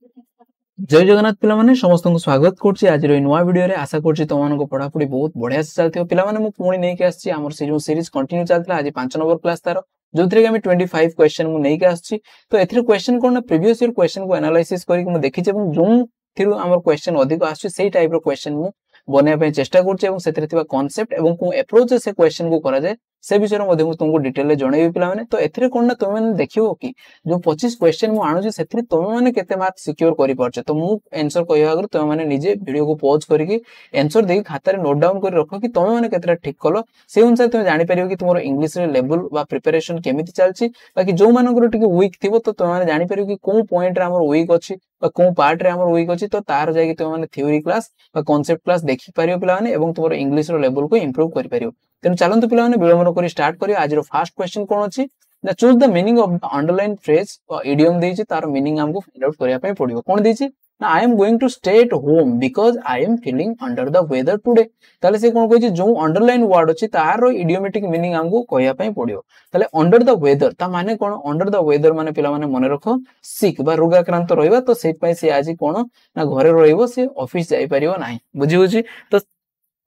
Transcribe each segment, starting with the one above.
जय जगन्नाथ पिला माने समस्त को स्वागत करछि आज रो नुवा वीडियो रे आशा करछि तमन को पढा पढी बहुत बढ़िया से चलथियो पिला माने मु पुणी नै के आछि हमर से जो सीरीज कंटिन्यू चलथला आज 5 नंबर क्लास तार जोथरे के हम 25 क्वेश्चन मु नै के आछि तो एथरे क्वेश्चन कोन प्रीवियस ईयर क्वेश्चन को एनालिसिस करी मु देखि जे जो थिरु हमर क्वेश्चन अधिक आछि सेही टाइप रो क्वेश्चन मु बने पे चेष्टा करछि एवं सेथरे थिबा कांसेप्ट एवं को अप्रोच से क्वेश्चन को करा जाय से विषय मध्ये मु तुमको डिटेल ले जणैबी पिला माने तो एथरे कोन ना तुम माने देखियो कि जो 25 क्वेश्चन मु आणु जे सेथरे तुम माने केते मार्क सिक्योर करि परछ तो मु आंसर कहया अगर तुम माने निजे वीडियो को पॉज करके आंसर देई खाता रे नोट डाउन कर रखो कि तुम माने केतेरा ठीक कलो से अनुसार तुम जानि परियो कि तुमरो इंग्लिश रे लेवल बा प्रिपरेशन केमिति चलछि बाकी जो मानकर टिके वीक थिबो तो तुम माने जानि परियो कि को पॉइंट रे हमर वीक अछि बा को पार्ट रे हमर वीक अछि तो तार जाय कि तुम माने थ्योरी क्लास बा कांसेप्ट क्लास देखि परियो पिला माने एवं तुमरो इंग्लिश रो लेवल को इंप्रूव करि परियो तेनु चलंतु पिला माने विलंबन करी स्टार्ट करियो आज रो फर्स्ट क्वेश्चन कोन अछि ना choose the meaning of the underline phrase और इडियम देछि तार मीनिंग हमको फाइंड आउट करिया पय पड़ियो कोन देछि ना I am going to stay at home because I am feeling under the weather today ताले से कोन कहिछि जो अंडरलाइन वर्ड अछि तार रो इडियोमेटिक मीनिंग हमको कहिया पय पड़ियो ताले अंडर द वेदर ता माने कोन अंडर द वेदर माने पिला माने मने रखो सिक बा रोगाक्रांत रहइबा तो सेट पय से आजि कोन ना घरे रहइबो से ऑफिस जाई परियो नाही बुझी होछि तो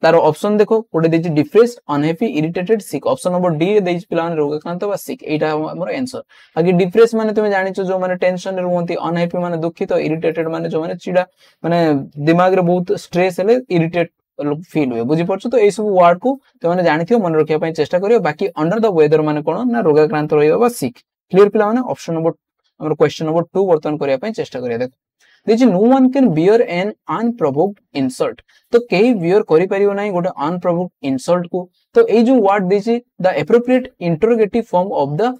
तार ऑप्शन देखो कोडे देछि डिप्रेस्ड अनहैप्पी इरिटेटेड सिक ऑप्शन नंबर डी रे देछि पिला माने रोगाक्रांत बा सिक एटा हमर आंसर आगे डिप्रेस माने तुमे जानिचो जो माने टेंशन रे रहंती अनहैप्पी माने दुखित इरिटेटेड माने जो माने चिड़ा माने दिमाग रे बहुत स्ट्रेस हेले इरिटेट फील हुए बुझी परछो तो ए सब वर्ड को तुम माने जानिथियो मन रखिया पय चेष्टा करियो बाकी अंडर द वेदर माने कोन ना रोगाक्रांत रहइबा बा सिक क्लियर पिला माने ऑप्शन नंबर हमर क्वेश्चन नंबर 2 वर्तन करिया पय चेष्टा करिया देखो देखि no one can bear an unprovoked insult तो केही बियर करि परियो नाही गोटे अनप्रोवोक्ड इंसल्ट को तो ए जो वर्ड देछि the appropriate interrogative form of the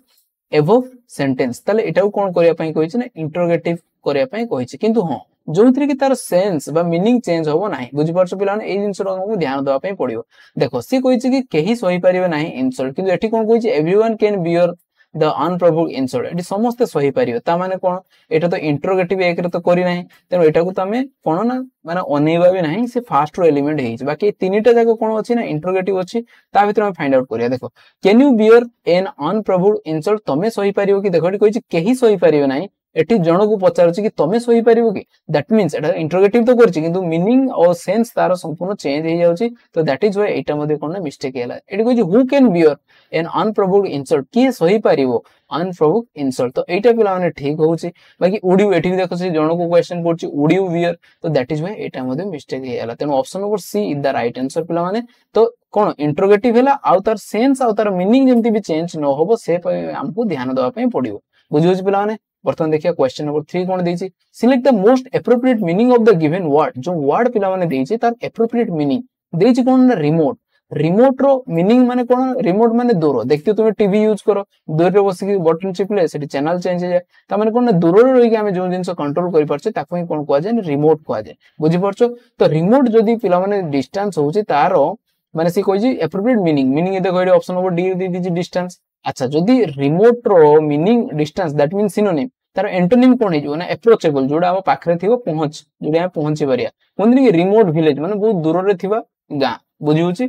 above sentence ताले एटाउ कोन करिया पय कहिछि ना इंटरोगेटिव करिया पय कहिछि किंतु हां जोथरे कि तार सेंस बा मीनिंग चेंज होबो नाही बुझि परछ पिलाने ए जिंसडा को ध्यान देबा पय पड़ियो देखो से कहिछि कि केही सही परियो नाही इंसल्ट किंतु एठी कोन कहिछि everyone can bear the unprovoked insult एटी समस्त सही परियो ता माने कोन एटा तो इंटरोगेटिव एक रे तो करी नाही तेनो एटा को तमे कोन ना माने अनेबा भी नाही से फास्ट रो एलिमेंट हेइ बाकी तीनटा जाको कोन अछि ना इंटरोगेटिव अछि ता भीतर हम फाइंड आउट करिया देखो can you bear an unprovoked insult तमे सही परियो कि देखो एटी कहिछि केही सही परियो नाही एटी जण को पचारछि कि तमे सही परिबो कि दैट मींस एटा इंटरोगेटिव तो करछि किंतु मीनिंग और सेंस तार संपूर्ण चेंज हे जाउछि तो दैट इज व्हाई एटा मध्ये कोन मिस्टेक हैला एटी कहिछि who can bear an unprovoked insult कि सही परिबो अनप्रोवोक्ड इंसल्ट तो एटा पिला माने ठीक होउछि बाकी उडी एठी भी देखो से जण को क्वेश्चन करछि उडी बियर तो दैट इज व्हाई एटा मध्ये मिस्टेक हैला तेनो option number C is the right answer पिला माने तो कोन इंटरोगेटिव हैला आ तार सेंस आ तार मीनिंग जेमति भी चेंज न होबो से हमको ध्यान देबा पय पड़ियो बुझियोछि पिला माने बर्तमान देखिए क्वेश्चन नंबर 3 कोन देछि select the most appropriate meaning of the given word जो वर्ड पिला माने देछि तार एप्रोप्रिएट मीनिंग देछि कोन ना रिमोट रिमोट रो मीनिंग माने कोन रिमोट माने दूर देखियो तुमे टीवी यूज करो दूर रे बसी के बटन चिपले सेठी चैनल चेंज हो जाय ता माने कोन ना दूर रे रही के हम जो जिंस कंट्रोल करि परछे ताको ही कोन कोआ जाय रिमोट कोआ जाय बुझि परछो तो रिमोट जदी पिला माने डिस्टेंस होउछि तारो माने से कोइ जी एप्रोप्रिएट मीनिंग देखो एडी ऑप्शन नंबर डी दे दीजिए डिस्टेंस अच्छा जदी रिमोट रो meaning distance that mean synonym तार एंटोनिम कोन हेजो ना अप्रोचेबल जोडा हम पाखरे थिबो पहुंच जोडा हम पहुंची परिया कोनरी रिमोट विलेज माने बहुत दूर रे थिबा गा बुझी होची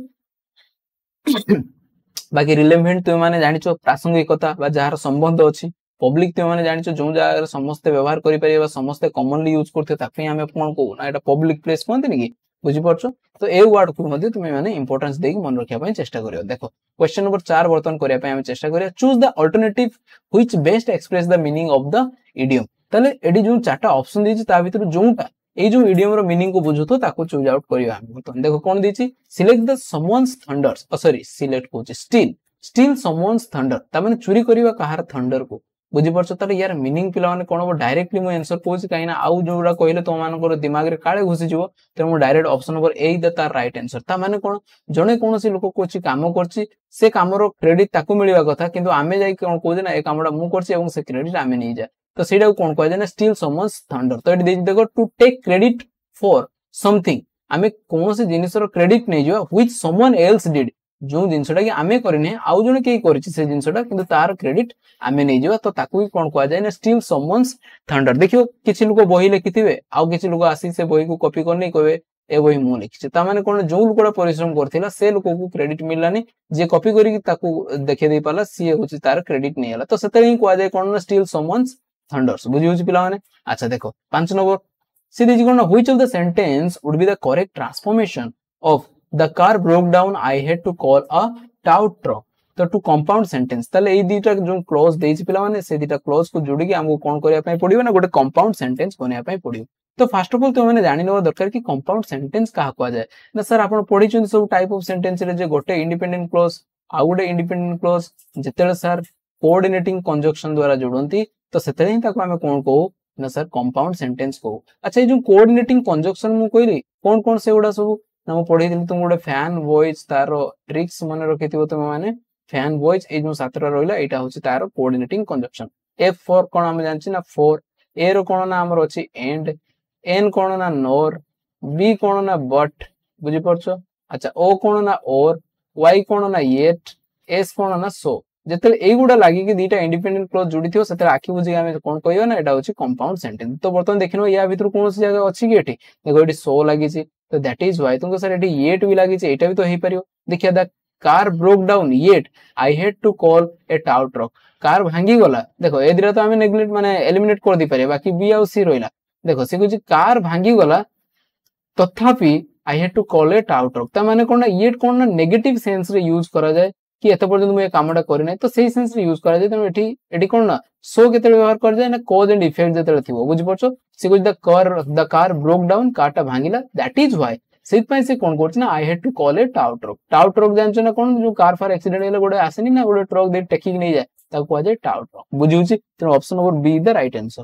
बाकी रिलेवेंट तुम माने जानिचो प्रासंगिकता बा जार संबंध अछि पब्लिक तुम माने जानिचो जो जगह समस्त व्यवहार करि परिबा समस्त कॉमनली यूज करथे ताकि हम कोन को ना एटा पब्लिक प्लेस कोनते नि बुझी परछो तो ए वर्ड को मध्ये तुमे माने इंपोर्टेंस देकी मन रखिया पय चेष्टा करियो देखो क्वेश्चन नंबर 4 वर्तन करिया पय हम चेष्टा करिया choose the alternative which best express the meaning of the idiom तले एडी जो चारटा ऑप्शन देछि ता भीतर जोटा ए जो इडियम रो मीनिंग को बुझुतो ताको चूज आउट करियो हम तो देखो कोन देछि select the someone's thunders sorry select कोछि स्टील समवन्स थंडर ता माने चोरी करिवा कहार थंडर को बुझी परछो ताले यार मीनिंग पिला माने कोन डायरेक्टली मु आंसर कोछि काइना आउ जोडा कहिले तो मानकर दिमाग रे काळे घुसी जिवो त मु direct option number A the तार राइट आंसर ता माने कोन जणे कोनसी लोक कोछि काम करछि से कामरो क्रेडिट ताकू मिलिवा कथा किंतु आमे जाई कोन कोजे ना ए कामडा मु करछि एवं से क्रेडिट आमे नै जा तो सेडा कोन कोइ जाने स्टील समवन्स थंडर तो एडी देछि देखो to take credit for something आमे कोनसी जिनिस रो क्रेडिट नै जिवा व्हिच समवन एल्स डिड जो जिनसटा कि आमे करिने आउ जने के करिछि से जिनसटा किंतु तार क्रेडिट आमे नै जिवा तो ताकू ही कोन कोआ जाय ना स्टील समवन्स थंडर देखियो किछि लोक बही लिखिथिबे आउ किछि लोक आसी से बही को कॉपी करनै कहबे ए बही मु लिखिछि ता माने कोन जो लोकड़ा परिश्रम करथिला से लोक को क्रेडिट मिललानी जे कॉपी करी ताकू देखे दे पाला सी होछि तार क्रेडिट नै हला तो सेते ही कोआ जाय कोन स्टील समवन्स थंडर्स बुझी होची पिला माने अच्छा देखो 5 नंबर सी देजी कोन which of the sentence would be the correct transformation of the car broke down I had to call a tow truck तो टू कंपाउंड सेंटेंस ताले ए दीटा जो क्लोज देछि पिला माने से दीटा क्लोज को जोड़ी के हमको कोन करिया पय पडियो ना गोटे कंपाउंड सेंटेंस बनिया पय पडियो तो फर्स्ट ऑफ ऑल तो मैंने जानि नवा दरकार कि कंपाउंड सेंटेंस कहा को जाय ना सर आपण पढी छु सब टाइप ऑफ सेंटेंस रे जे गोटे इंडिपेंडेंट क्लोज आ गोटे इंडिपेंडेंट क्लोज जेतेले सर कोऑर्डिनेटिंग कंजक्शन द्वारा जोडंती तो सेते ही ताको हमें कोन कहू ना सर कंपाउंड सेंटेंस कहू अच्छा ये जो कोऑर्डिनेटिंग कंजक्शन मु कहली कोन कोन से गुडा सब ना मु पढी दिली तुम गोटे फैन वॉइस तारो ट्रिक्स माने रखिथिबो तुम माने फैन वॉइस ए जो सातरा रहला एटा होची तारो कोऑर्डिनेटिंग कंजक्शन एफ फॉर कोन हम जानछि ना फॉर ए रो कोन ना हमर अछि एंड एन कोन ना नोर बी कोन ना बट बुझी परछो अच्छा ओ कोन ना और वाई कोन ना येट एस कोन ना सो जेते ए गुडा लागि कि दीटा इंडिपेंडेंट क्लोज जोडी थियो सेते आखि बुझी हम कोन कहयो ना एटा होची कंपाउंड सेंटेंस तो बर्तन देखिनो या भीतर कोनोसी जगह अछि कि एठी देखो एठी सो लागि छि तो दैट इज व्हाई तुमको सर एठी येट भी लागि छि एटा भी तो हेई परियो देखिया the car broke down yet I had to call a tow truck car भांगी गला देखो ए दिरा तो हमें नेग्लेक्ट माने एलिमिनेट कर दी पारे बाकी बी आ सी रोइला देखो से कुछ कार भांगी गला तथापि I had to call a tow truck ता माने कोन ये कोन नेगेटिव सेंस रे यूज करा जाय कि एते पर्यंत मु ए कामडा करि नै तो सेही सेंस रे यूज करा जाय त एठी एठी कोन ना सो केते व्यवहार कर जाय ना कॉज एंड इफेक्ट जेते थिबो बुझ परछो से कुछ द कार ब्रोक डाउन कारटा भांगिला दैट इज व्हाई सेत पय से कोन करछ ना I had to call a tow truck जानछ ना कोन जो कार फार एक्सीडेंट हेले गोडे आसेनी ना गोडे ट्रक दे टेकी नै जाय ता को जाय टाउ ट्रक बुझिउची त option number B the right answer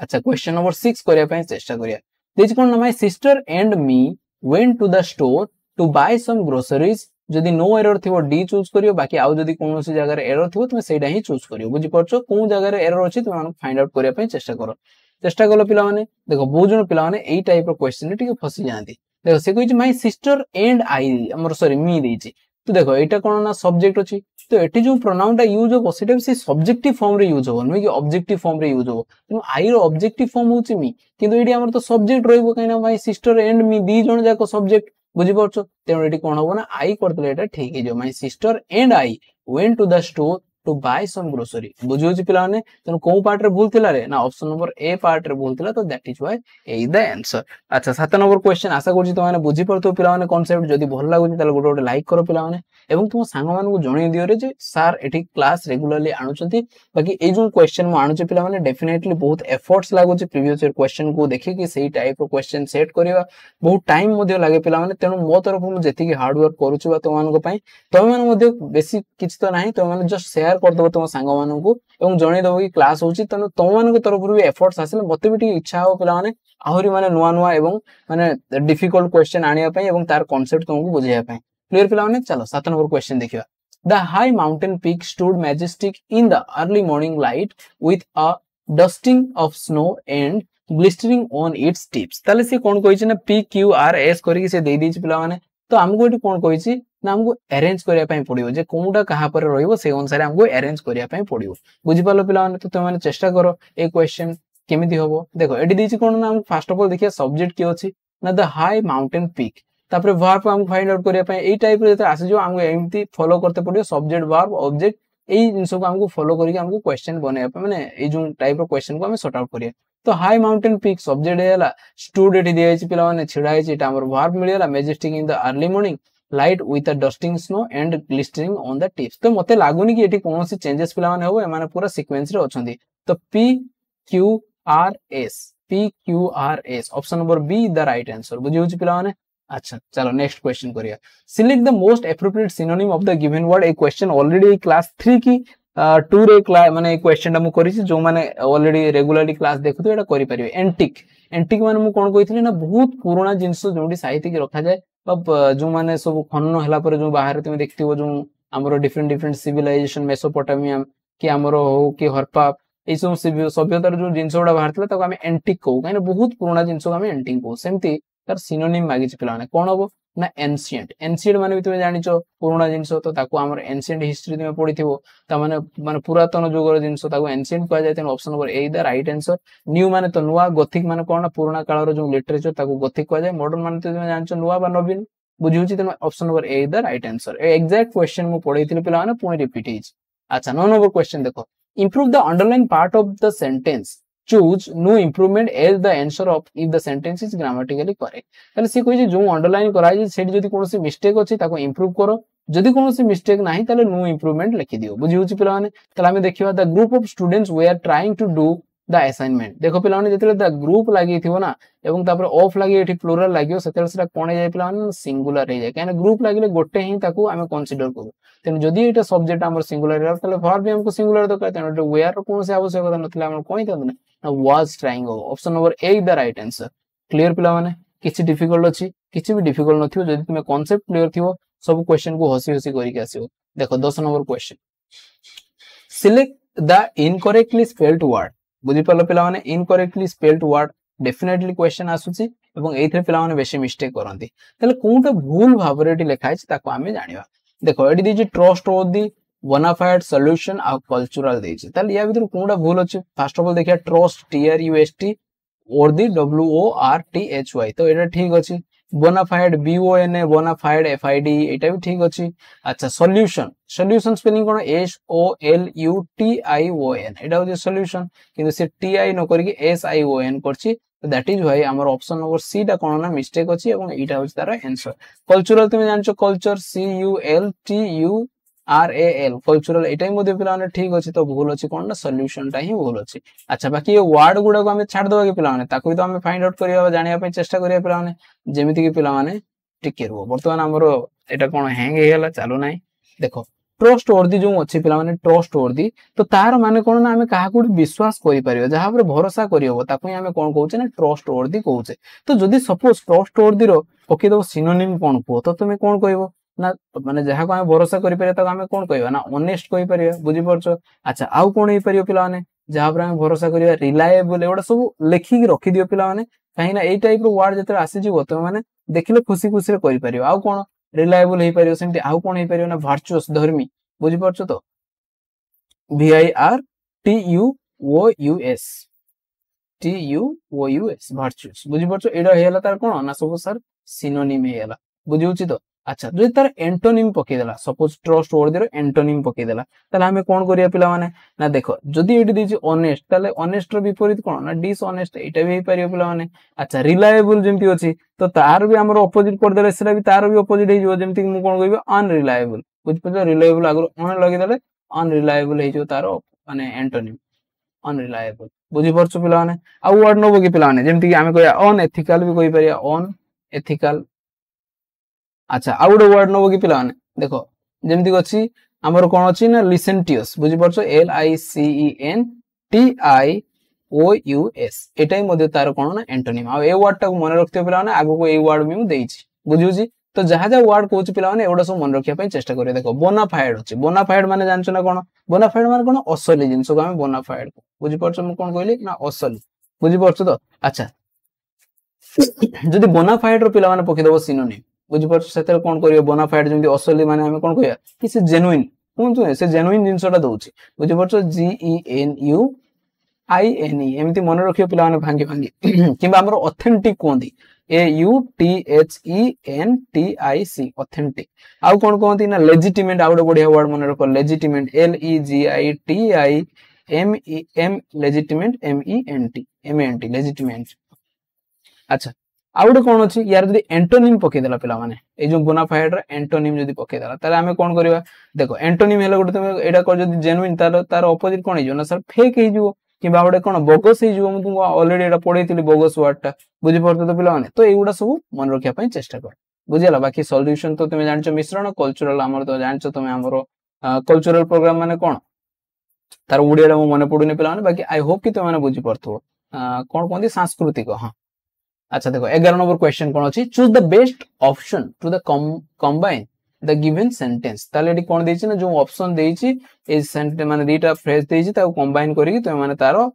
अच्छा क्वेश्चन नंबर 6 करिया पय चेष्टा करिया दिस कोन my sister and me went to the store to buy some groceries जदी नो एरर थिवो डी चूज करियो बाकी आउ जदी कोनोसी जगह रे एरर थिवो तुमे सेडा ही चूज करियो बुझि परछो कोन जगह रे एरर अछि तुम फाइंड आउट करिया पय चेष्टा करो पिला माने देखो बहुत जन पिला माने एई टाइप रो क्वेश्चन टिके फसी जांती देखो से कहिछि माय सिस्टर एंड आई हमर सॉरी मी देछि तो देखो एटा कोन ना सब्जेक्ट अछि तो एटी जो प्रोनाउन यूज हो से सब्जेक्टिव फॉर्म रे यूज हो नुई कि ऑब्जेक्टिव फॉर्म रे यूज हो तेनु आई रो ऑब्जेक्टिव फॉर्म होची मी किंतु एटी हमर तो सब्जेक्ट रहइबो काइना माय सिस्टर एंड मी दी जण जाको सब्जेक्ट बुझि परछो तेनु एटी कोन होबो ना आई करतले एटा ठीक हे जो my sister and I went to the store to buy some grocery बुझियोची पिला माने तेनु को पार्ट रे भूल थिला रे ना ऑप्शन नंबर ए पार्ट रे भूल थिला तो that is why A the answer अच्छा 7 नंबर क्वेश्चन आशा करछि तो माने बुझि परतो पिला माने कांसेप्ट जदी भल लागुछि ताले गोटे गोटे लाइक करो पिला माने एवं तुम सांग मान को जणै दियो रे जे सर एठी क्लास रेगुलरली आनुचंती बाकी ए जो क्वेश्चन म आनुचे पिला माने डेफिनेटली बहुत एफर्ट्स लागुछि प्रीवियस ईयर क्वेश्चन को देखि कि सेही टाइप रो क्वेश्चन सेट करिवा बहुत टाइम मध्ये लागे पिला माने तेनु मो तरफ मु जेति कि हार्ड वर्क करूछु बा तो मान को पई तो मान मध्ये बेसी किछ तो नाही तो मान जस्ट शेयर कर दबो तुम सांग मान को एवं जणै दबो कि क्लास होछि तनो तो मान को तरफ रु एफर्ट्स आसिले मते बिटी इच्छा हो पिला माने आहुरी माने नुवा नुवा एवं माने डिफिकल्ट क्वेश्चन आनिया पई एवं तार कांसेप्ट तुमको बुझिया पई क्लियर पिला माने चलो 7 नंबर क्वेश्चन देखिबा the high mountain peak stood majestic in the early morning light with a dusting of snow and glistering on it's tips ताले से कोन कहिछि ना पी क्यू आर एस करी से दे दैछि पिला माने तो हमको एटी कोन कहिछि ना हमको अरेंज करिया पई पडियो जे कोनटा कहा पर रहइबो से अनुसार हमको अरेंज करिया पई पडियो बुझि पालो पिला माने तो तुम माने चेष्टा करो ए क्वेश्चन केमिति होबो देखो एटी दैछि कोन ना हम फर्स्ट ऑफ ऑल देखिया सब्जेक्ट की अछि ना द हाई माउंटेन पीक तापर वर्ब हम फाइंड आउट करिया पई एई टाइप रे आसे जो हमको एमती फॉलो करते पडियो सब्जेक्ट वर्ब ऑब्जेक्ट एई जिंस को हमको फॉलो करिके हमको क्वेश्चन बने माने एई जो टाइप रो क्वेश्चन को हम सॉर्ट आउट करिया तो हाई माउंटेन पीक सब्जेक्ट हैला स्टूड एटी दियाछि पिला माने छिडा हैछि एटा हमर वर्ब मिलियला majestic in the early morning light with a dusting snow and glistering on the tips तो मते लागुनी कि एटी कोनोसी चेंजेस पिला माने होबो एमाने पूरा सीक्वेंस रे अछंती तो P Q R S option number B the right answer बुझियोछि पिला माने अच्छा चलो नेक्स्ट क्वेश्चन करिया select the most appropriate synonym of the given word ए क्वेश्चन ऑलरेडी क्लास 3 की 2 रे क्लास माने क्वेश्चन हम करिछि जो माने ऑलरेडी रेगुलरली क्लास देखु एटा करि परिबे एंटिक माने मु कोन कहिथिली ना बहुत पुराना जिंस जोडी साहित्य के रखा जाय अब जो माने सब खनन हला पर जो बाहर तुम देखथिबो जो हमरो डिफरेंट सिविलाइजेशन मेसोपोटामिया कि हमरो हो कि हरप्पा ए सब सभ्यतार जो जिंस गुडा बाहर थिला ताको हम एंटिक कहू काने बहुत पुराना जिंस को हम एंटिक कहू सेमती तार सिनोनिम मागिछि पिला माने कोन हबो ना एंशिएंट माने भी तुम जानिचो पुराना जिंस तो ताको हमर एंशिएंट हिस्ट्री तुम पढिथिबो ता माने पुरातन जुगर जिंस ताको एंशिएंट कहा जाय तेन option number A the right answer new माने तो नुवा गोथिक माने कोन पुराना काल रो जो लिटरेचर ताको गोथिक कहा जाय मॉडर्न माने तो तुम जानिचो नुवा बा नवीन बुझिउछि तेन option number A the right answer A exact question मु पढैथिलि पिला माने पुनी रिपीट हिज अच्छा 9 नंबर क्वेश्चन देखो improve the underlying part of the sentence, choose no improvement as the answer of if the sentence is grammatically correct। তাহলে সে কইছে जो underline कराई सेठी जदी कोनोसी मिस्टेक अछि ताको इंप्रूव करो, जदी कोनोसी मिस्टेक नाही ताले नो इंप्रूवमेंट लिखि दियो। बुझी होची पिला माने। ताले हमें देखिबा the group of students we are trying to do the assignment. देखो पिला माने जतले द ग्रुप लागि थिबो ना एवं तापर ऑफ लागि एठी प्लुरल लागियो सेतेले सेटा कोन जाय पिला माने सिंगुलर हे जाय, काहे ग्रुप लागिले गोटे ही ताको हमें कंसीडर करू। तेन जदी एटा सब्जेक्ट हमर सिंगुलर हे ताले वर्ब भी हमको सिंगुलर दरकार, तेन वेयर रो कोनोसी आवश्यकता नथिला हम कोइ त ना was trying. Option number 8 the right answer. Clear पिला माने। किछि डिफिकल्ट अछि, किछि भी डिफिकल्ट नथियो, जदी तुमे कांसेप्ट क्लियर थिवो सब क्वेश्चन को हसी हसी करी के आसीओ। देखो 10 number question, select the incorrectly spelled word. बुझी पालो पिला माने incorrectly spelled word definitely question आसुची एवं एथरे पिला माने बेसी मिस्टेक करंती। तले कोनटा भूल भाबरे एटी लिखा अछि ताको हमें जानिबा। देखो एटी दिछि ट्रस्ट वर्दी, बोनाफाइड, सॉल्यूशन आ कल्चरल देछि। तले या भीतर कोनटा भूल अछि? फर्स्ट ऑफ ऑल देखिया ट्रस्ट TRUST वर्दी WORTHY, तो एटा ठीक अछि। बोनाफाइड BONA, बोनाफाइड FID एटा भी ठीक अछि। अच्छा सॉल्यूशन, सॉल्यूशन स्पेलिंग कोन SOLUTION, एटा हो सॉल्यूशन किंतु से TI न करी SION करछि, तो दैट इज व्हाई हमर ऑप्शन नंबर सी टा कोन ना मिस्टेक अछि एवं एटा होछि तार आंसर। कल्चरल तुम जानछो कल्चर CULTURAL, कल्चरल एटा ही मध्ये पिला माने ठीक अछि, तो भूल अछि कोन ना सॉल्यूशन टा ही भूल अछि। अच्छा बाकी ये वर्ड गुडा को हमें छाड़ दवा के पिला माने ताको तो हमें फाइंड आउट करिया जानिया पे चेष्टा करिया पिला माने। जेमिति कि पिला माने टिके रुओ, वर्तमान हमरो एटा कोन हैंग हे गेला चालू नाही। देखो ट्रस्ट वर्दी जो अछि पिला माने ट्रस्ट वर्दी, तो तार माने कोन ना हमें काहा को विश्वास करि परियो, जहा पर भरोसा करियो ताको ही हमें कोन कहउछे ना ट्रस्ट वर्दी कहउछे। तो जदी सपोज ट्रस्ट वर्दी रो ओके दो सिनोनिम कोन को, तो तुमे कोन कहइबो ना माने जहा को हमें भरोसा करि परियो ताको हमें कोन कहइबा ना ऑनेस्ट कहि परियो। बुझी परछो। अच्छा आउ कोन हे परियो पिला माने जहा पर हमें भरोसा करियो रिलायबल, एवडा सब लेखि के रखि दियो पिला माने, काहे ना एई टाइप रो वर्ड जते आसी जिवो तो माने देखिले खुशी खुशी रे करि परियो। आउ कोन रिलायबल हे परियो, सेमति आउ कोन हे परियो ना वर्चुअस, धर्मी। बुझी परछो तो VIRTUOUS वर्चुअस। बुझी परछो एडा हेला तार कोन ना सब सर सिनोनिम हेला। बुझी होची तो। अच्छा जो तार एंटोनिम पके देला, सपोज ट्रस्ट वर्ड रो एंटोनिम पके देला, ताले हमें कोन करिया पिला माने ना देखो जदी एडी दिछि ऑनेस्ट, ताले ऑनेस्ट रो विपरीत कोन ना डिसऑनेस्ट, एटा भी हे परियो पिला माने। अच्छा रिलायबल जेमति अछि तो तार भी हमरो अपोजिट कर देले, सेला भी तार भी अपोजिट हे जो, जेमति मु कोन कहबो अनरिलायबल। बुझ पछो रिलायबल आगु ऑन लगे देले अनरिलायबल हे जो तार माने एंटोनिम अनरिलायबल। बुझी परछो पिला माने। आ वर्ड नबो कि पिला माने जेमति कि हमें कहया अनएथिकल भी कहि परिया अनएथिकल। अच्छा आउ गो वर्ड नबो कि पिला माने देखो जेमति अछि हमर कोन अछि ना लिसेंटियस। बुझी परछो LICENTIOUS, एटाई मध्ये तार कोन ना एंटोनिम। आ ए वर्ड टा को मन रखते पिला माने आगु को ए वर्ड भी मु देइछि। बुझियोछि तो जहा जहा वर्ड कहउछि पिला माने एवडा सब मन रखिया पय चेष्टा करियो। देखो बोनाफाइड अछि, बोनाफाइड माने जानछो ना कोन, बोनाफाइड माने कोन असली जिंस को हमें बोनाफाइड। बुझी परछो मु कोन कहली ना असली। बुझी परछो तो। अच्छा जदी बोनाफाइड रो पिला माने पके देबो सिनोनिम, बुझी परछो सेते कोन करियो बोनाफाइड जेमति असली माने हमें कोन कहया कि से जेन्युइन, कोन तो से जेन्युइन जिंसटा दउछि। बुझी परछो GENUINE एमति मन रखियो पिला माने भांगी भांगी किबा हमरो ऑथेंटिक कोंदी AUTHENTIC ऑथेंटिक। आउ कोन कोंती ना लेजिटिमेट, आउडे बढ़िया वर्ड मन रखो legitimate LEGITIMEM legitimate MENT legitimate. अच्छा आउडे कोन अछि यार जदी एंटोनिम पके देला पिला माने ए जो बोनाफाइड रा एंटोनिम जदी पके देला ताले हमें कोन करबा। देखो एंटोनिम हेला गुटे तुम एडा कर जदी जेन्युइन तार अपोजिट कोन हिजो ना सर फेक हे जिवो किबा गुटे कोन बोगस हे जिवो। मु तुमको ऑलरेडी एडा पढैतिली बोगस वर्ड टा। बुझी परतो तो पिला माने, तो एगुडा सब मन रखिया पय चेष्टा कर। बुझियला। बाकी सॉल्यूशन तो तुम जानछो मिश्रण, कल्चरल हमर तो जानछो तुम हमरो कल्चरल प्रोग्राम माने कोन तार उडियाडा मु मने पडुनी पिला माने। बाकी आई होप कि तुम माने बुझी परथो कोन कोंदी सांस्कृतिक। हां अच्छा देखो 11 नंबर क्वेश्चन कोन अछि, choose the best option to the combine the given sentence. ताले एडी कोन देछि ना जो ऑप्शन देछि ए सेंटेंस माने दीटा फ्रेज देछि ताको कंबाइन करी कि तुम माने तारो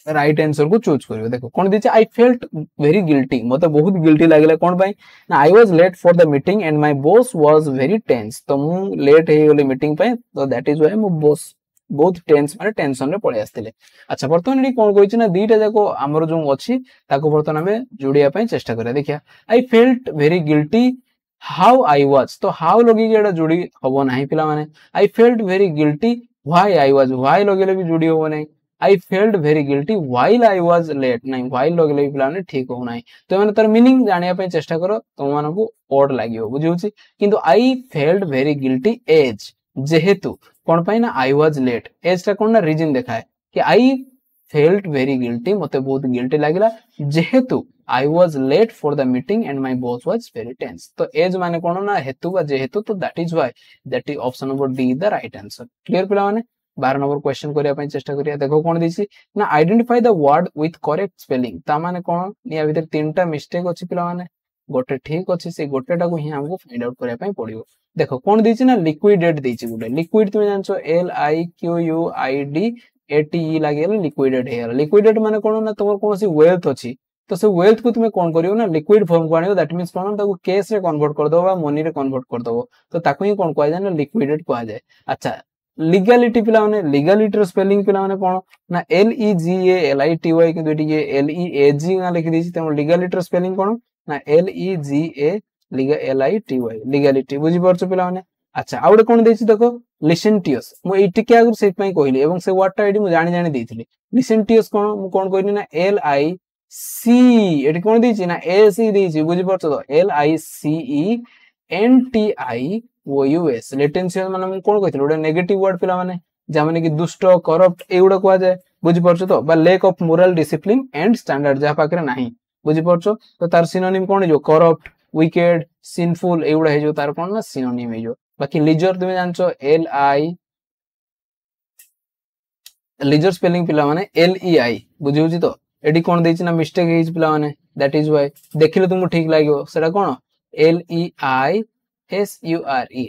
राइट आंसर को चूज करियो। देखो कोन देछि आई फेल्ट वेरी गिल्टी, मते बहुत गिल्टी लागला कोन पई ना I was late for the meeting and my boss was very tense. तो मु लेट हे गेली मीटिंग पई, तो दैट इज व्हाई मु बॉस बहुत टेंस माने टेंशन रे पळे आस्तिले। अच्छा वर्तमान एडी कोन कहिछि ना दीटा जाको हमर जो अछि ताको वर्तमान हमें जोड़िया पय चेष्टा करिया। देखिया I felt very guilty how I was, तो हाउ लगी कि एडा जोड़ी हबो नाही पिला माने। I felt very guilty why I was why लगेले भी जोड़ी हो नहीं I felt very guilty while I was late नहीं व्हाइल लगेले भी पिलाने ठीक हो नहीं तो माने तार मीनिंग जानिया पे चेष्टा करो तुम मानकु ओड लागियो बुझिउछि किंतु I felt very guilty as जेहेतु कोन पई ना आई वाज लेट एज ता कोन ना रीजन देखाए कि आई फेल्ट वेरी गिल्टी मते बहुत गिल्टी लागिला जेहेतु I was late for the meeting and my boss was very tense. तो एज माने कोन ना हेतु बा जेहेतु तो that is why that is option number D is the right answer. Clear पिला माने 12 नंबर क्वेश्चन करिया पई चेष्टा करिया देखो कोन दिछि ना identify the word with correct spelling ता माने कोन निया भीतर तीनटा मिस्टेक अछि पिला माने गोटे ठीक अछि से गोटेटा को ही हमको फाइंड आउट करिया पई पड़ियो देखो कोन दिछि ना लिक्विडेट दिछि गुटे लिक्विड तुमे जानछो LIQUID लागेल लिक्विडेट हेयर लिक्विडेट माने कोन ना तमर कोनसी वेल्थ अछि तो से वेल्थ को तुम कौन करियो ना लिक्विड फॉर्म को आनियो दैट मींस कोन ताको कैश रे कन्वर्ट कर दो बा मनी रे कन्वर्ट कर दो तो ताको ही कोन कहै जाय ना लिक्विडेट कहै जाय अच्छा लीगैलिटी पिला माने लीगैलिटी रो स्पेलिंग पिला माने कोन ना LEGALITY किंतु एटी ये LEAG ना लिखि दिछि त लीगैलिटी रो स्पेलिंग कोन ना LEGALITY लीगैलिटी बुझि परछ पिला माने अच्छा आउडे कोन देछि देखो लिसेंटियस मु ए टिके आगु सेट पई कहली एवं से वर्ड टा एडी मु जानि जानि देथिली लिसेंटियस कोन मु कोन कहली ना LIC एटी कोन देछि ना AC देछि बुझि परछ तो LICENTIOUS लेटेंशियल माने मु कोन कहथिल ओडा नेगेटिव वर्ड पिला माने जा माने कि दुष्ट करप्ट एउडा कहआ जाय बुझि परछ तो बा lack of moral discipline and standard जा पाकरे नाही बुझि परछ तो तार सिनोनिम कोन जो करप्ट विकेड सिनफुल एउडा हे जो तार कोन ना सिनोनिम हे जो बाकी लीजर तुमे जानछो लीजर स्पेलिंग पिला माने LEI बुझिउछि तो एडी कोन देछि ना मिस्टेक हेइछ पिला माने दैट इज व्हाई देखिले तुमको ठीक लागियो सेटा कोन LEISURE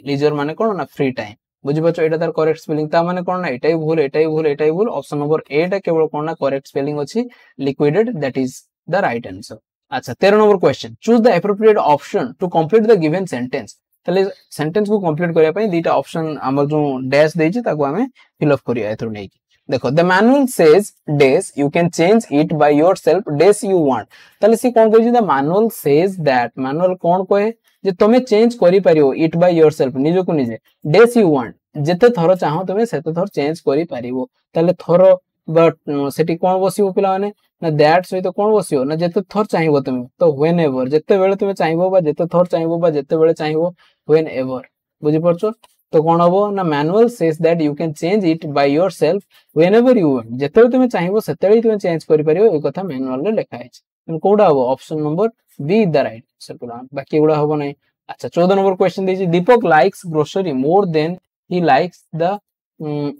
लीजर माने कोन ना फ्री टाइम बुझि परछो एटा तार करेक्ट स्पेलिंग ता माने कोन ना एटाई भूल एटाई भूल एटाई भूल ऑप्शन नंबर ए टा केवल कोन ना करेक्ट स्पेलिंग अछि liquidate that is the right answer अच्छा 13 number question choose the appropriate option to complete the given sentence तले सेंटेंस को कंप्लीट करिया पई दीटा ऑप्शन हमर जो डैश देछि ताको हमें फिल अप करिया एथरो नै देखो the manual says thus you can change it by yourself thus you want तले से कोन कहै the manual says that manual कोन कहे जे तमे चेंज करि परियो इट बाय योरसेल्फ निजो को निजे डेज यू वांट जते थरो चाहो तमे सेते थर चेंज करि परियो तले थरो बट सेटी कोन बसियो पिला माने ना दैट सहित कोन बसियो ना जते थर चाहिबो तमे तो व्हेन एवर जते बेले तमे चाहिबो बा जते थर चाहिबो बा जते बेले चाहिबो व्हेन एवर बुझि परछो तो कोन हबो ना manual says that you can change it by yourself whenever you want जते तमे चाहिबो सेते तमे चेंज करि परियो ए कथा मैनुअल रे लिखा अछि तम कोडा हबो option number B the right answer पिला बाकी गुडा हबो नै अच्छा 14 नंबर क्वेश्चन देछि Deepak likes grocery more than he likes the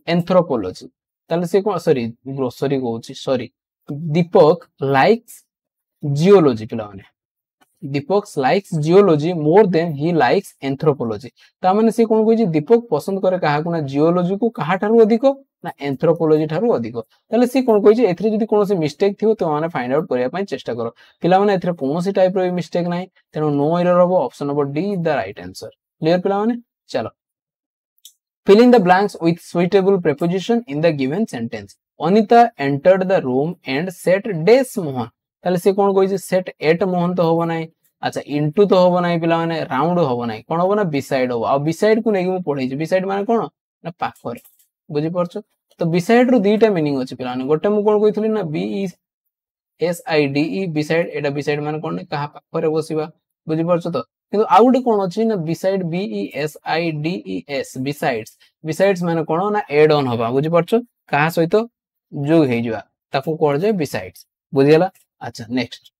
anthropology ताले से कोन सॉरी ग्रोसरी कहउछि सॉरी दीपक लाइक्स जियोलॉजी पिला माने Deepak likes geology more than he likes anthropology ता माने से कोन कहछि दीपक पसंद करे काहा को ना जियोलॉजी को काहा थारु अधिक ना एंथ्रोपोलॉजी थारु अधिक ताले से कोन कहछि एथरे जदी कोनोसी मिस्टेक थियो तो माने फाइंड आउट करिया पई चेष्टा करो पिला माने एथरे कोनोसी टाइप रो मिस्टेक नै तेनो नो एरर हबो option number D is the right answer clear पिला माने चलो fill in the blanks with suitable preposition in the given sentence Anita entered the room and set dash Mohan ताले से कोन कहै छै set at मोहन तो होबो नै अच्छा into तो होबो नै पिला माने round होबो नै कोन होबो ना beside होबो आ beside को नै मु पढै छै beside माने कोन ना पाखर बुझि परछो तो beside रो दुईटा मीनिंग अछि पिला माने गोटे मु कोन कहितली ना BESIDE beside एटा beside माने कोन कहा पाखरे बसिबा बुझि परछो तो किंतु आउट कोन अछि ना beside BESIDES besides माने कोन ना add on होबा बुझि परछो कहा सहित जोग हे जवा ताको कोन जे besides बुझियला अच्छा next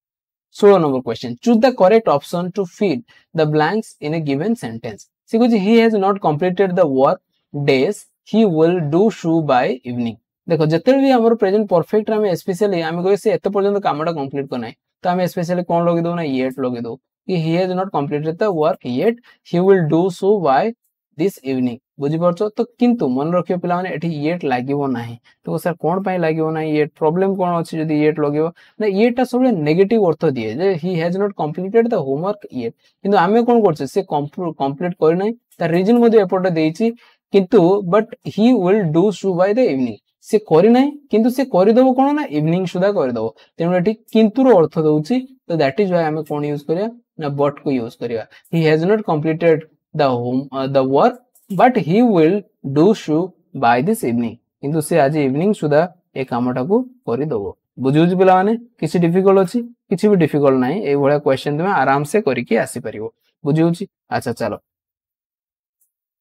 16 number question choose the correct option to fill the blanks in a given sentence C कुछ he has not completed the work thus he will do so by evening देखो जते भी हमर प्रेजेंट परफेक्ट रे हम specially हम कोइ से एते पर्यंत कामडा कंप्लीट करनाय तो हम स्पेशली कोन लगे दो ना येट लगे दो कि he has not completed the work yet he will do so by this evening बुझि परछो तो किंतु मन रखियो पिला माने एठी येट लागिवो नाही तो सर कोन पई लागिवो नाही येट प्रॉब्लम कोन अछि जदी येट लगिवो ना येटा सब नेगेटिव अर्थ दिए जे he has not completed the homework yet किंतु आमे कोन करछे से कंप्लीट करि नाही त रीजन मध्ये एपोर्ट देइछि किंतु but he will do so by the evening से करि नाही किंतु से करि दबो कोन ना इवनिंग सुदा करि दबो तेनु एठी किंतु रो अर्थ दउछि तो दैट इज व्हाई आमे कोन यूज करिया ना but को यूज करिया he has not completed the work but he will do so by this evening किंतु से आज इवनिंग सुधा ए कामटा को करि दबो बुझुछि पिला माने किछि डिफिकल्ट अछि किछि भी डिफिकल्ट नाही ए भळा क्वेश्चन तुमे आराम से करिकि आसी परिबो बुझुछि अच्छा चलो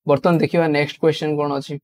बर्तन देखिबा नेक्स्ट क्वेश्चन कोन अछि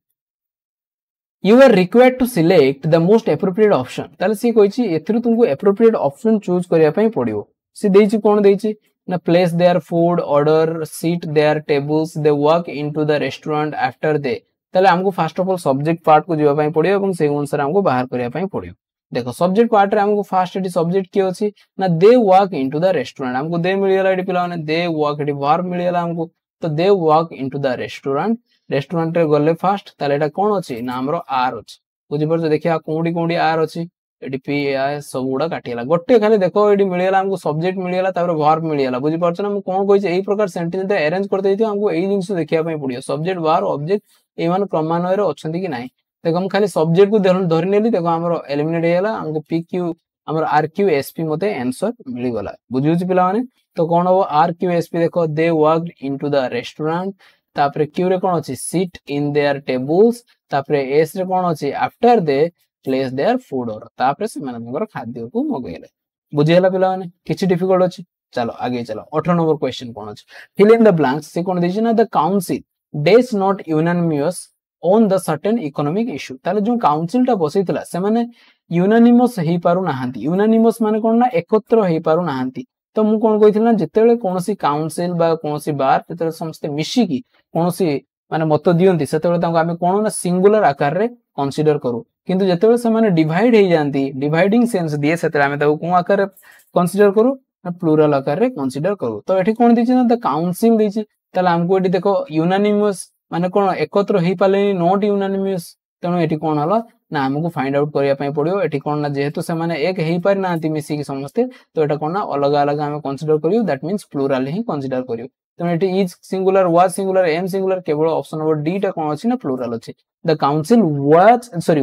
you are required to select the most appropriate option ताले सी कहिछि एथिरु तुमको एप्रोप्रिएट ऑप्शन चूज करिया पई पड़िबो सी देछि कोन देछि ना place their food order seat their tables they walk into the restaurant after they ताले हमको first of all subject part को जिबा पई पड़ियो एवं से अनुसार हमको बाहर करिया पई पड़ियो देखो सब्जेक्ट पार्ट रे हमको फर्स्ट एटी सब्जेक्ट के अछि ना दे वॉक इनटू द रेस्टोरेंट हमको दे मिलियला एटी पिला माने दे वॉक एटी वर्ब मिलियला हमको तो दे walk into the restaurant restaurant रे गले फास्ट ताले एटा कोन अछि ना हमरो आर अछि बुझि परछ देखिया कोंडी कोंडी आर अछि एटी पी आय सब गुडा काटियला गोटे खाली देखो एटी मिलियला हमको सब्जेक्ट मिलियला तापर वर्ब मिलियला बुझि परछ ना हम कोन कहि छै एई प्रकार सेंटेंस दे अरेंज कर दैथियो हमको एई जिंस देखिया पई पड़ियो सब्जेक्ट वर्ब ऑब्जेक्ट ए मान क्रमान्वय रे अछंती कि नाही देखो हम खाली सब्जेक्ट को धरि नेली देखो हमरो एलिमिनेट हेला हमको पी क्यू हमरो आर क्यू एस पी मते आंसर मिली गला बुझियो पिला माने तो कोन हो आर क्यू एस पी देखो they worked into the restaurant तापरे क्यू रे कोन अछि सीट इन देयर टेबल्स तापरे एस रे कोन अछि after they place their food और तापरे से मानकर खाद्य को मगैले बुझियला पिला माने किछि डिफिकल्ट अछि चलो आगे चलो 18 नंबर क्वेश्चन कोन अछि फिल इन द ब्लैंक्स से कोन दिछि ना the council does not unanimous on the certain economic issue ताले जो काउंसिल टा बसैतला से माने यूनानिमस हेई पारु नाहंती यूनानिमस माने कोन ना एकत्र हेई पारु नाहंती तो मु कोन कहिथिला ना जेतेले कोनोसी काउंसिल बा कोनोसी बार जेतेले समस्त मिशी की कोनोसी माने मत दियंती सेतेले तांको आमे कोन ना सिंगुलर आकार रे कंसीडर करू किंतु जेतेले से माने डिवाइड हेई जानती डिवाइडिंग सेंस दिए सेतेले आमे ताको कोन आकार रे कंसीडर करू ना प्लुरल आकार रे कंसीडर करू तो एठी कोन दिछि ना द काउंसिल दिछि ताले हमको एठी देखो यूनानिमस माने कोन एकत्र हेई पालेनी नॉट यूनानिमस तेणु एठी कोन हला ना हमको फाइंड आउट करिया पई पड़ियो एठी कोन ना जेहेतु से माने एक हेई पारि नांती मिसी की समस्ते तो एटा कोन ना अलग अलग हम कंसीडर करियो दैट मींस प्लुरल ही कंसीडर करियो तेणु एठी is singular was singular am singular केवल ऑप्शन नंबर डी टा कोन अछि ना प्लुरल अछि the council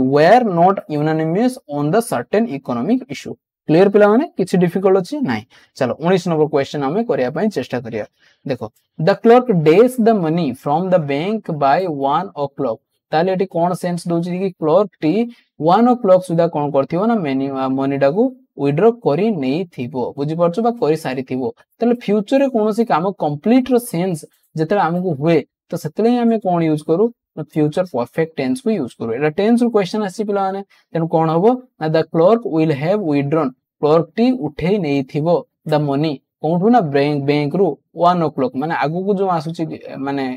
were not unanimous on the certain economic issue clear पिला माने किछि डिफिकल्ट अछि नाही चलो 19 नंबर क्वेश्चन हमें करिया पई चेष्टा करिया देखो the clerk days the money from the bank by 1 o'clock ताले एटी कोन सेंस दोछि कि क्लर्क टी 1 o'clock सुधा कोन करथिबो ना मनी टा को विथड्रॉ करी नै थिबो बुझि परछो बा करी सारी थिबो ताले फ्यूचर रे कोनोसी काम कंप्लीट रो सेंस जेतले हमकु हुए तो सेतले ही हमें कोन यूज करू फ्यूचर परफेक्ट टेंस को यूज करू एटा टेंस रो क्वेश्चन आसी पिला माने तेन कोन हबो ना the clerk will have withdrawn clerk टी उठेई नै थिबो द मनी कोठु ना बैंक रू 1 o'clock माने आगु को जो आसुची माने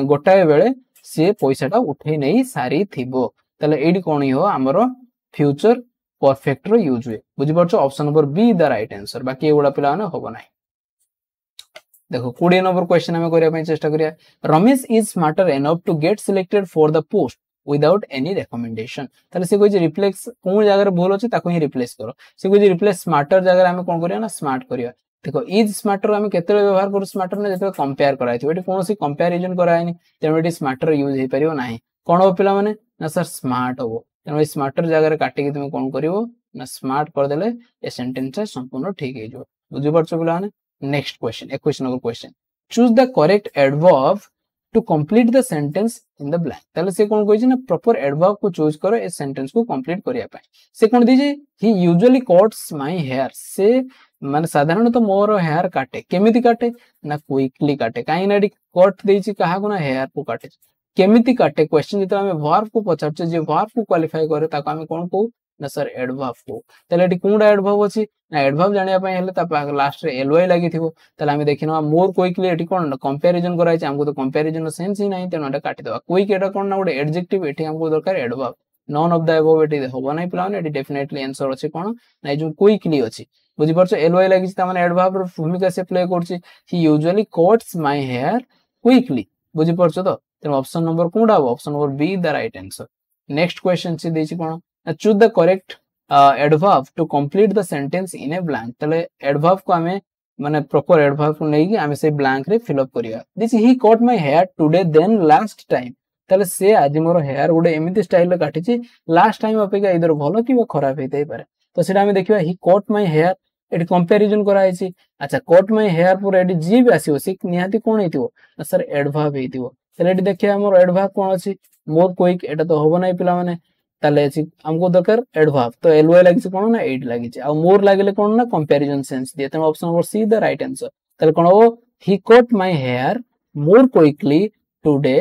गोटाए बेले से पैसा टा उठे नहीं सारी थिबो तले एडी कोनी हो हमरो फ्यूचर परफेक्ट रो यूज हुए बुझि परछो option number B the right answer बाकी एगुडा पिला ने होबो नाही देखो 20 नंबर क्वेश्चन हमें करिया पई चेष्टा करिया Ramesh is smarter enough to get selected for the post without any recommendation तले से कोइ जे रिप्लेस कोन जगह रे भूल अछि ताको ही रिप्लेस करो से कोइ जे रिप्लेस स्मार्टर जगह रे हमें कोन करिया ना स्मार्ट करिया देखो इज स्मार्टर हमें केतले व्यवहार करू स्मार्टर ने जेते कंपेयर कराइ थियो एटी कोनोसी कंपैरिजन कराइनी तेनो एटी स्मार्टर यूज हे परियो नाही कोन हो पिला माने ना सर स्मार्ट हो तेनो स्मार्टर जगह रे काटी के तुम कोन करिवो ना स्मार्ट कर देले ए सेंटेंस संपूर्ण ठीक हे जो बुझि परछो पिला माने next question 21 number question choose the correct adverb to complete the sentence in the blank ताले से कोन कहि छै ना प्रॉपर एडवर्ब को चूज करो ए सेंटेंस को कंप्लीट करिया पाए से कोन दिजे ही यूजुअली कट्स माय हेयर से माने साधारण तो मोर हेयर काटे केमिति काटे ना क्विकली काटे काई ना कट देछि कहा को ना हेयर को काटे केमिति काटे क्वेश्चन जेता हमें वर्ब को पचारछे जे वर्ब को क्वालिफाई करे ताको हमें कोन को ना सर एडवर्ब को तले एटी कोनडा एडवर्ब अछि ना एडवर्ब जानिया पय हेले ता लास्ट रे एलवाई लागि थिबो तले हमें देखिनो मोर क्विकली एटी कोन कंपैरिजन कराइ छै हमको तो कंपैरिजन सेंस ही नाही तेनो एटा काटि देबा क्विक एटा कोन ना गोटे एडजेक्टिव एटी हमको दरकार adverb none of the above eighty होबो नाही प्लान एटी डेफिनेटली आंसर अछि कोन ना जो क्विकली अछि बुझि परछो एलवाई लागि ता माने एडवर्ब रो भूमिका से प्ले करछि he usually cuts my hair quickly बुझि परछो तो तेनो ऑप्शन नंबर कोनडा option number B the right answer next question से देछि कोन choose the correct adverb to complete the sentence in a blank तले एडवर्ब को हमें माने प्रॉपर एडवर्ब को नै कि हमें से ब्लैंक रे फिल अप करिया this he cut my hair today then last time तले से आज मोर हेयर गोटे एमिति स्टाइल रे काटिछि लास्ट टाइम अपेक्षा इधर भलो कि खराब हेतै पारे तो सेटा हमें देखिबा ही कट माय हेयर एटी कंपैरिजन कराइछि अच्छा कट माय हेयर पूरा एटी जी भी आसीओ से निहाती कोन हेतिवो सर एडवर्ब हेतिवो তাহলে এটি দেখে আমার অ্যাডভার্ব কোন আছে মোর কুইক এটা তো হবো নাই পিলা মানে তাহলে আছে हमको দরকার অ্যাডভার্ব তো এলওয়াই লাগিছে কোন না এইট লাগিছে আর মোর লাগিলে কোন না কম্পারিজন সেন্স দিয়ে তেমন option number C the right answer তাহলে কোন হবো he cut my hair more quickly today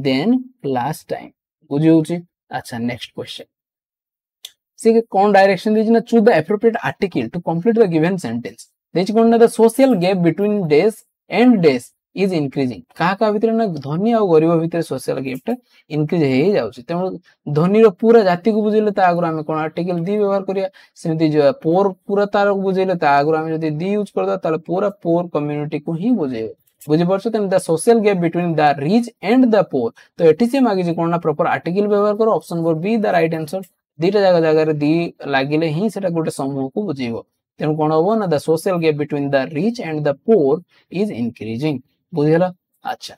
than last time বুঝি হଉଛି আচ্ছা নেক্সট क्वेश्चन से कौन डायरेक्शन दीजिए ना choose the appropriate article to complete the given sentence देखिए कौन ना the social gap between days and days is increasing कहा भितर ना धनी और गरीब भितर सोशल गैपटा इनक्रीज हो जाउछि तेणु धनी रो पूरा जाति को बुझेले ता आगु आमे कोन आर्टिकल दी व्यवहार करिया सेमति जो पोर पूरा तार को बुझेले ता आगु आमे जदी दी यूज करदा ताले पूरा पोर कम्युनिटी को ही बुझेबे बुझी परछो तेन the social gap between the rich and the poor तो एठी से मागे जे कोन ना प्रॉपर आर्टिकल व्यवहार करो option number B the right answer दीटा जगह दी लागिले ही सेटा गोटे समूह को बुझेबो तेणु कोन होबो ना the social gap between the rich and the poor is increasing बुझिला अच्छा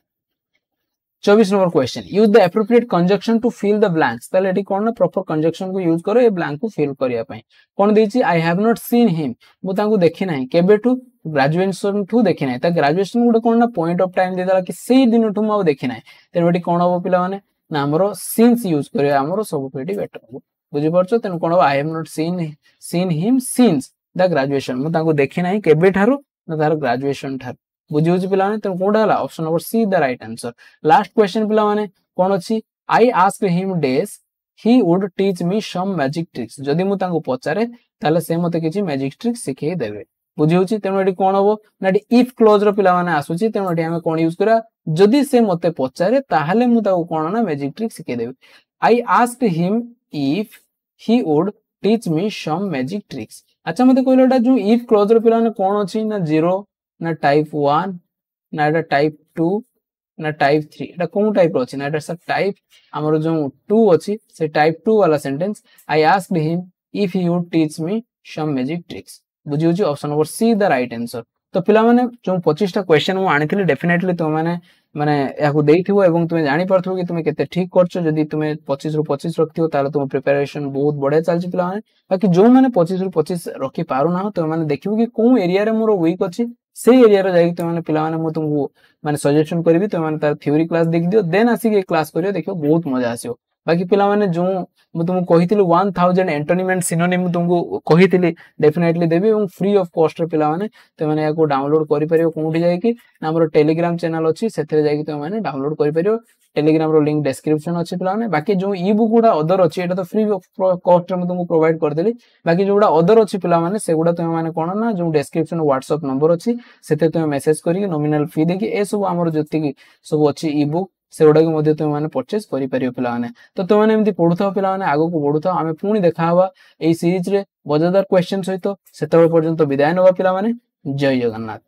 24 number question use the appropriate conjunction to fill the blanks ताले एटी कोन ना प्रॉपर कंजक्शन को यूज करो ए ब्लैंक को फिल करिया पई कोन देछि I have not seen him मु तांको देखि नाही केबे टू ग्रेजुएशन टू देखि नाही ता ग्रेजुएशन गुडे कोन ना पॉइंट ऑफ टाइम देदला कि सेही दिन टू मु देखि नाही तेन एटी कोन होबो पिला माने ना हमरो सिंस यूज करिया हमरो सब पेटी बेटर हो बुझी परछो तेन कोन I have not seen him since the graduation मु तांको देखि नाही केबे थारु ना तार ग्रेजुएशन थारु बुझी होछि पिला माने तेन कोडा हला option number C the right answer last question पिला माने कोन अछि I asked him days he would teach me some magic tricks जदी मु तांको पचारे ताले से मते किछि मैजिक ट्रिक्स सिखै देबे बुझी होछि तेन एटी कोन होबो नाडी इफ क्लोज रो पिला माने आसुछि तेन एटी हमें कोन यूज करा जदी से मते पचारे ताहाले मु ताको कोन ना मैजिक ट्रिक्स सिखै देबे I asked him if he would teach me some magic tricks अच्छा मते कहलोटा जो इफ क्लोज रो पिला माने कोन अछि ना 0 ना टाइप 1 ना एटा टाइप 2 ना टाइप 3 एटा कोन टाइप रो अछि ना एटा सब टाइप हमरो जो 2 अछि से टाइप 2 वाला sentence I asked him if he would teach me some magic tricks बुझियो जी option number C the right answer तो पिला माने जो 25 टा क्वेश्चन मु आनिथिले डेफिनेटली तो माने याकू देइथिबो एवं तुमे जानि परथबो कि तुमे केते ठीक करछो जदी तुमे 25 रु 25 रखथियो ताले तुम प्रिपरेशन बहुत बढिया चलछि पिला माने बाकी जो माने 25 रु 25 रखि पारु ना तो माने देखिबो कि कोन एरिया रे मोर वीक अछि से एरिया रे जाई तो माने पिला माने मु तुमको माने सजेशन करबी तो माने तार थ्योरी क्लास देख दियो देन आसी के क्लास करियो देखियो बहुत मजा आसियो बाकी पिला माने जो मु तुमको कहिथिलि 1000 एंटोनिम एंड सिनोनिम तुमको कहिथिलि डेफिनेटली देबी एवं फ्री ऑफ कॉस्ट रे पिला माने तो माने याको डाउनलोड करि परियो कोउठी जाई कि ना हमर टेलीग्राम चैनल अछि सेथरे जाई कि तो माने डाउनलोड करि परियो टेलीग्राम रो लिंक डिस्क्रिप्शन अछि पिला माने बाकी जो ई बुक गुडा अदर अछि एटा तो फ्री ऑफ कॉस्ट रे मु तुमको प्रोवाइड कर देली बाकी जोडा अदर अछि पिला माने सेगुडा तुम माने कोन ना जो डिस्क्रिप्शन व्हाट्सएप नंबर अछि सेते तुम मेसेज करी नॉमिनल फी देकी ए सब हमर जति की सब अछि ई बुक सेगुडा के मध्ये तुम माने परचेज करि परियो पिला माने तो तुम माने एमति पढुथाओ पिला माने आगो को पढुथाओ आमे पुनी देखा हवा एई सीरीज रे मजेदार क्वेश्चन सहित सेतबे पर्यंत विदाय नवा पिला माने जय जगन्नाथ।